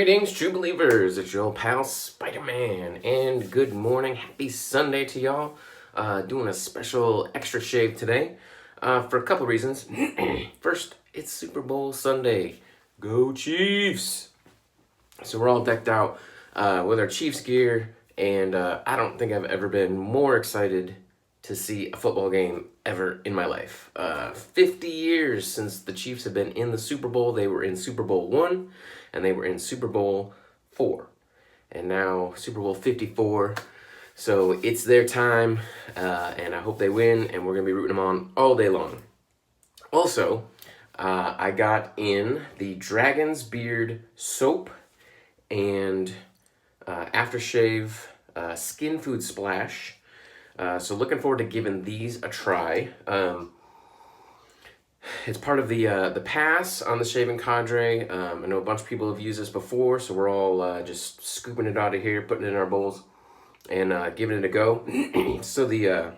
Greetings, true believers. It's your old pal Spider-Man, and good morning. Happy Sunday to y'all. Doing a special extra shave today for a couple reasons. First, it's Super Bowl Sunday. Go Chiefs! So we're all decked out with our Chiefs gear, and I don't think I've ever been more excited to see a football game ever in my life. 50 years since the Chiefs have been in the Super Bowl. They were in Super Bowl I, and they were in Super Bowl IV. And now Super Bowl 54. So it's their time, and I hope they win, and we're going to be rooting them on all day long. Also, I got in the Dragonsbeard soap and aftershave skin food splash. So looking forward to giving these a try. It's part of the pass on the shaving cadre. I know a bunch of people have used this before, so we're all just scooping it out of here, putting it in our bowls, and giving it a go. So the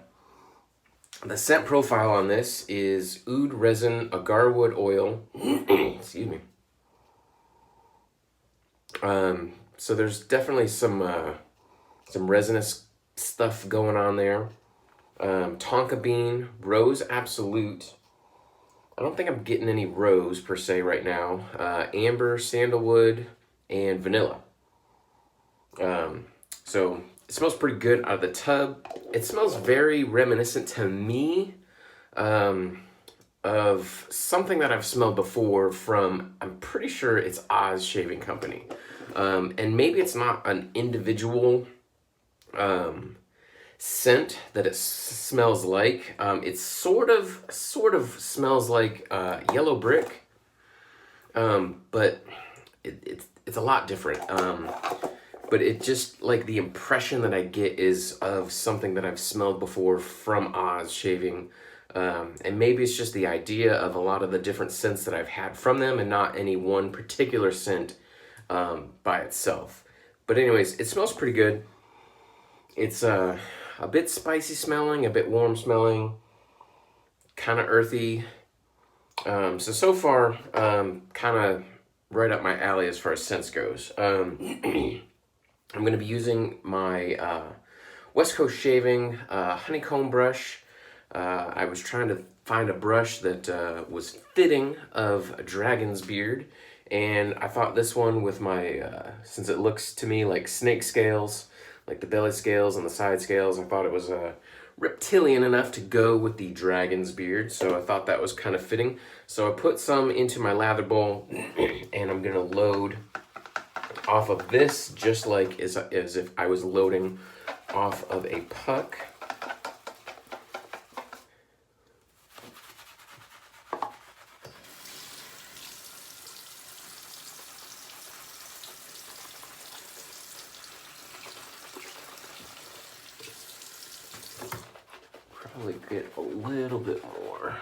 scent profile on this is oud resin, agarwood oil. Excuse me. So there's definitely some resinous stuff going on there. Tonka bean, rose absolute. I don't think I'm getting any rose per se right now. Amber, sandalwood, and vanilla. So it smells pretty good out of the tub. It smells very reminiscent to me of something that I've smelled before from, I'm pretty sure it's Oz Shaving Company. And maybe it's not an individual scent that it smells like. It sort of smells like yellow brick, but it's a lot different. But it just, like, the impression that I get is of something that I've smelled before from Oz Shaving. And maybe it's just the idea of a lot of the different scents that I've had from them and not any one particular scent by itself. But anyways, it smells pretty good. It's a bit spicy smelling, a bit warm smelling, kind of earthy. So far, kind of right up my alley as far as scents goes. I'm going to be using my West Coast Shaving honeycomb brush. I was trying to find a brush that was fitting of a Dragonsbeard, and I thought this one with my, since it looks to me like snake scales, like the belly scales and the side scales, I thought it was reptilian enough to go with the Dragonsbeard, so I thought that was kind of fitting. So I put some into my lather bowl, and I'm going to load off of this just like as if I was loading off of a puck. Probably get a little bit more.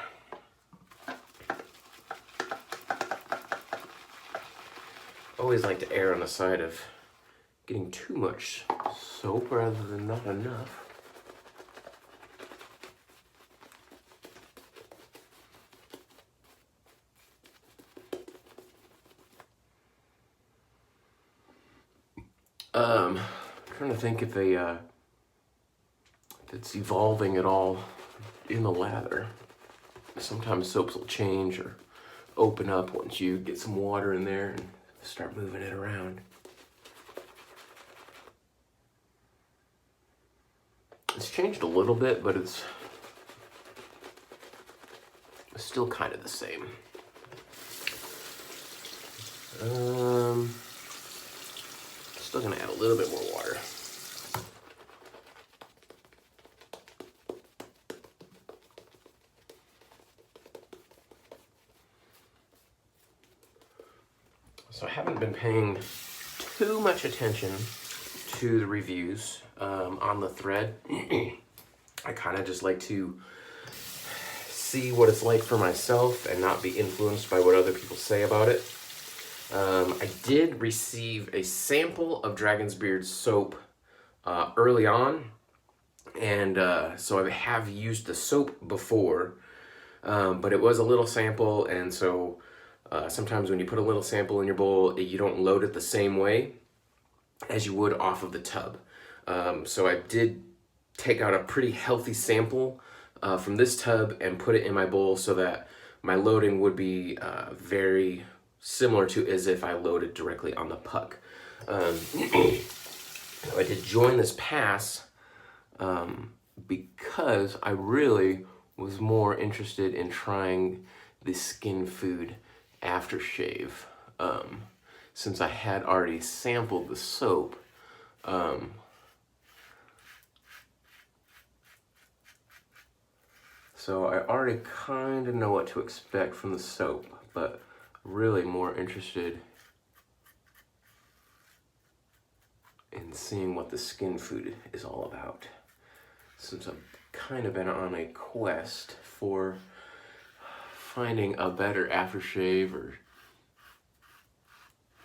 Always like to err on the side of getting too much soap rather than not enough. Trying to think if it's evolving at all in the lather. Sometimes soaps will change or open up once you get some water in there and start moving it around. It's changed a little bit, but it's still kind of the same. Still gonna add a little bit more water. So I haven't been paying too much attention to the reviews on the thread. I kind of just like to see what it's like for myself and not be influenced by what other people say about it. I did receive a sample of Dragonsbeard soap early on, and so I have used the soap before, but it was a little sample, and so Sometimes when you put a little sample in your bowl, you don't load it the same way as you would off of the tub. So I did take out a pretty healthy sample from this tub and put it in my bowl so that my loading would be very similar to as if I loaded directly on the puck. I did join this pass because I really was more interested in trying the skin food aftershave. Since I had already sampled the soap, so I already kind of know what to expect from the soap, but really more interested in seeing what the skin food is all about, since I've kind of been on a quest for finding a better aftershave or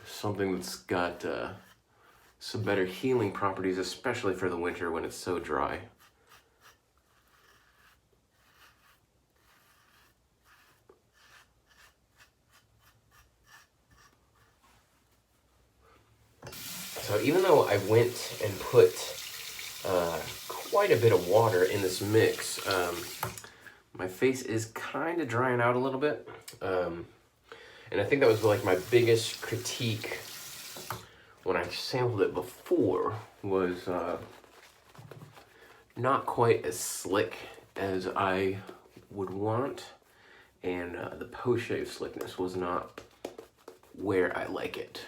something that's got some better healing properties, especially for the winter when it's so dry. So even though I went and put quite a bit of water in this mix, my face is kind of drying out a little bit. And I think that was like my biggest critique when I sampled it before, was not quite as slick as I would want, and the post-shave slickness was not where I like it.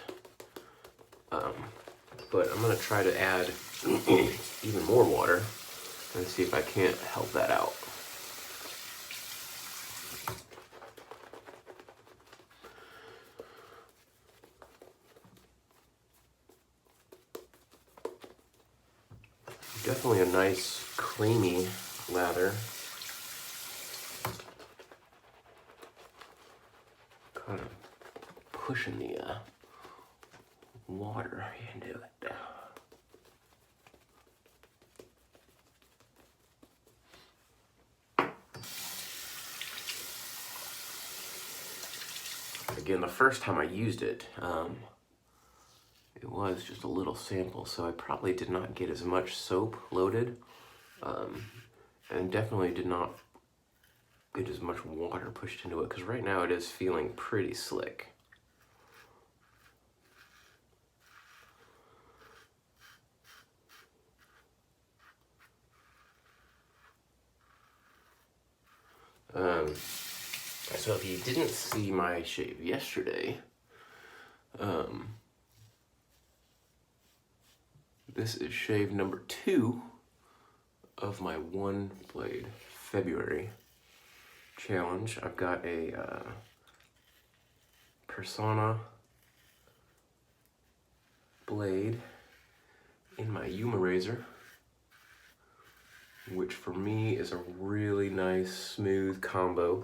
But I'm gonna try to add even more water and see if I can't help that out. Definitely a nice creamy lather. Kind of pushing the water into it. Again, the first time I used it, it was just a little sample, so I probably did not get as much soap loaded, and definitely did not get as much water pushed into it, because right now it is feeling pretty slick. So if you didn't see my shave yesterday, this is shave number 2 of my 1 blade February challenge. I've got a Persona blade in my Yuma razor, which for me is a really nice smooth combo,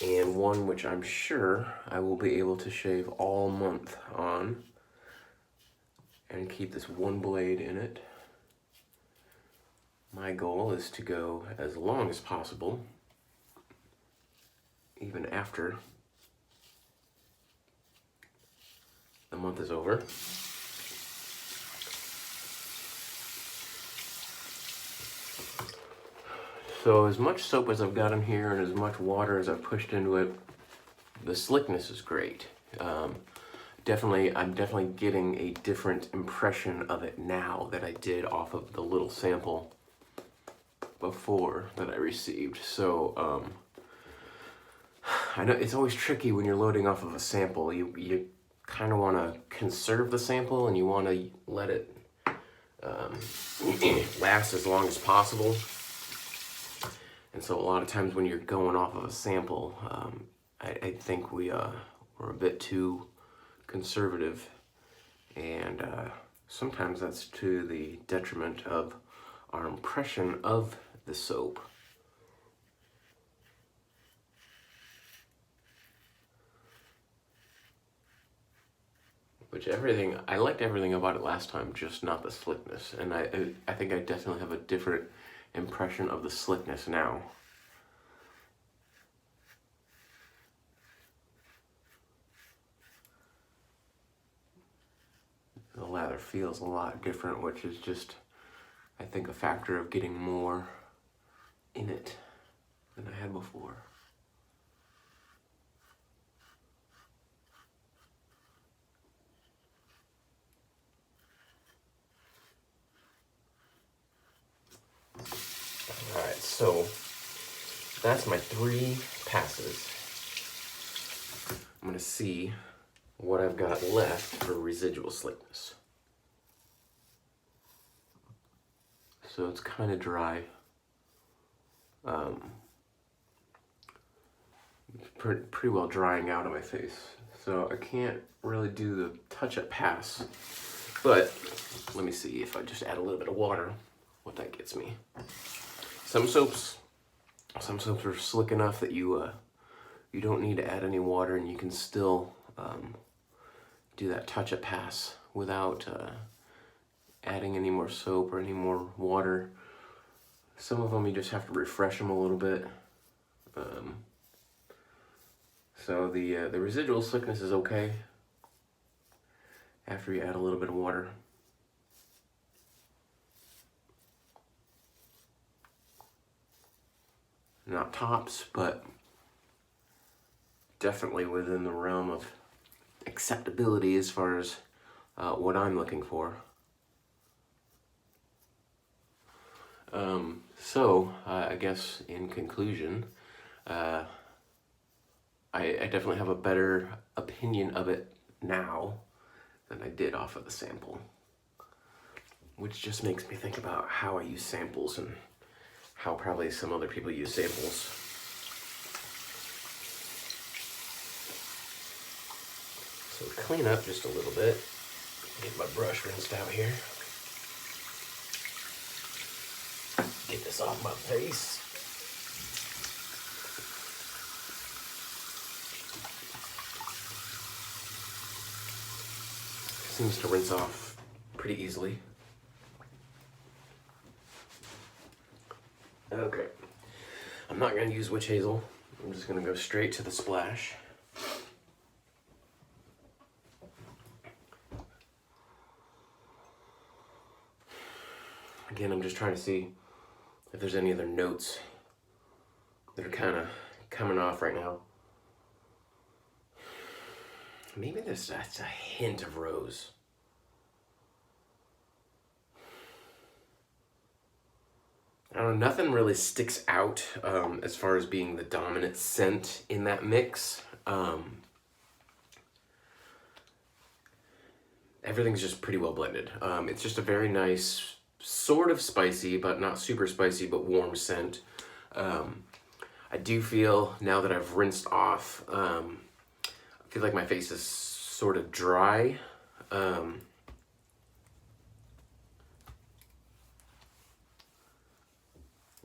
and one which I'm sure I will be able to shave all month on and keep this 1 blade in it. My goal is to go as long as possible, even after the month is over. So as much soap as I've got in here and as much water as I've pushed into it, the slickness is great. I'm definitely getting a different impression of it now that I did off of the little sample before that I received. So I know it's always tricky when you're loading off of a sample. You kind of want to conserve the sample and you want to let it last as long as possible. And so a lot of times when you're going off of a sample, I think we're a bit too conservative, and sometimes that's to the detriment of our impression of the soap. Which I liked everything about it last time, just not the slickness. And I think I definitely have a different impression of the slickness now. feels a lot different, which is just, I think, a factor of getting more in it than I had before. Alright, so that's my 3 passes. I'm going to see what I've got left for residual slickness. So it's kind of dry. Pretty well drying out on my face. So I can't really do the touch-up pass. But let me see if I just add a little bit of water, what that gets me. Some soaps are slick enough that you don't need to add any water, and you can still do that touch-up pass without adding any more soap or any more water. Some of them you just have to refresh them a little bit. So the residual slickness is okay after you add a little bit of water. Not tops, but definitely within the realm of acceptability as far as what I'm looking for. I guess in conclusion, I definitely have a better opinion of it now than I did off of the sample, which just makes me think about how I use samples and how probably some other people use samples. So clean up just a little bit. Get my brush rinsed out here. Get this off my face. Seems to rinse off pretty easily. Okay, I'm not going to use witch hazel. I'm just going to go straight to the splash. Again, I'm just trying to see if there's any other notes that are kind of coming off right now. Maybe that's a hint of rose. I don't know, nothing really sticks out as far as being the dominant scent in that mix. Everything's just pretty well blended. It's just a very nice, sort of spicy, but not super spicy, but warm scent. I do feel, now that I've rinsed off, I feel like my face is sort of dry.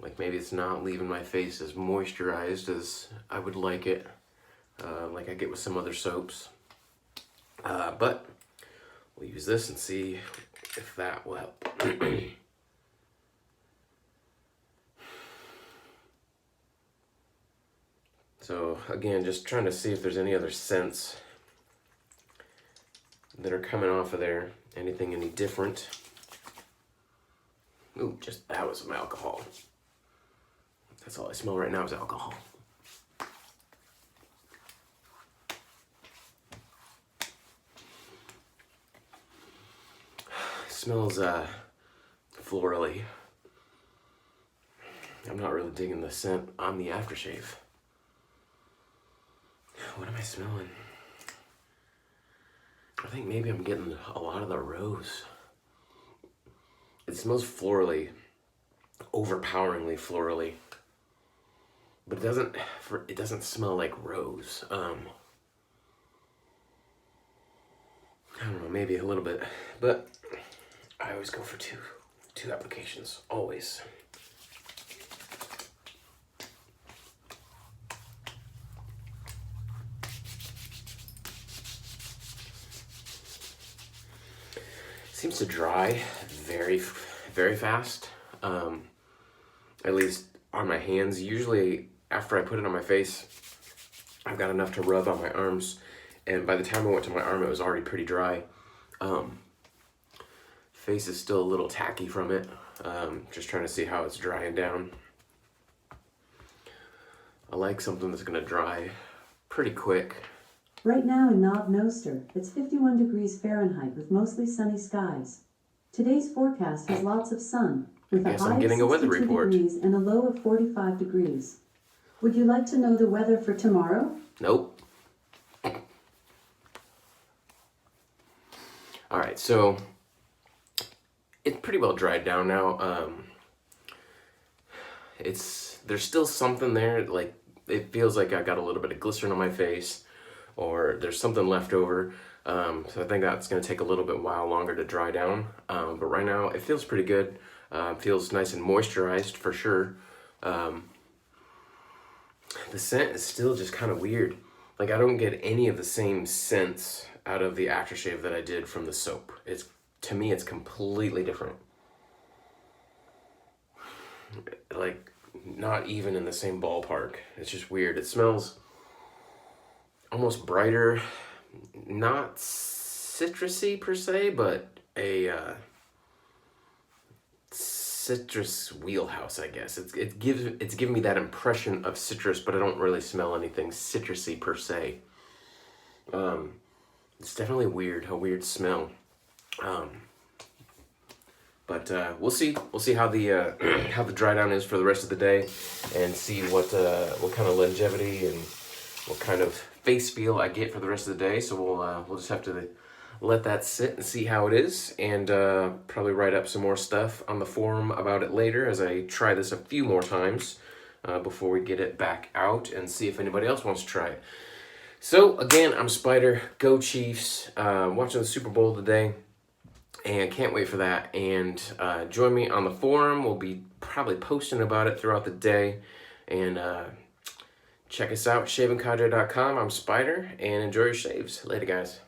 Like maybe it's not leaving my face as moisturized as I would like it, like I get with some other soaps. But we'll use this and see if that will help. So again, just trying to see if there's any other scents that are coming off of there. Anything any different? Ooh, just that was some alcohol. That's all I smell right now is alcohol. Smells florally. I'm not really digging the scent on the aftershave. What am I smelling? I think maybe I'm getting a lot of the rose. It smells florally, overpoweringly florally. But it doesn't smell like rose. I don't know, maybe a little bit, but I always go for two applications, always. Seems to dry very, very fast. At least on my hands. Usually after I put it on my face, I've got enough to rub on my arms, and by the time I went to my arm, it was already pretty dry. face is still a little tacky from it. Just trying to see how it's drying down. I like something that's gonna dry pretty quick. Right now in Knob Noster, it's 51 degrees Fahrenheit with mostly sunny skies. Today's forecast has lots of sun, with a high of 62 degrees and a low of 45 degrees. Would you like to know the weather for tomorrow? Nope. All right, so it's pretty well dried down now. There's still something there, like it feels like I got a little bit of glycerin on my face, or there's something left over. So I think that's gonna take a little bit while longer to dry down. But right now it feels pretty good. Feels nice and moisturized for sure. The scent is still just kind of weird. Like I don't get any of the same scents out of the aftershave that I did from the soap. To me, it's completely different. Like not even in the same ballpark. It's just weird. It smells almost brighter, not citrusy per se, but a citrus wheelhouse, I guess. It's giving me that impression of citrus, but I don't really smell anything citrusy per se. It's definitely weird, a weird smell. But we'll see. We'll see how the how the dry down is for the rest of the day, and see what kind of longevity and what kind of face feel I get for the rest of the day. So we'll just have to let that sit and see how it is, and probably write up some more stuff on the forum about it later as I try this a few more times before we get it back out and see if anybody else wants to try it. So again, I'm Spider. Go Chiefs! Watching the Super Bowl today. And can't wait for that. And join me on the forum. We'll be probably posting about it throughout the day. And check us out, shavingcadre.com. I'm Spider, and enjoy your shaves. Later, guys.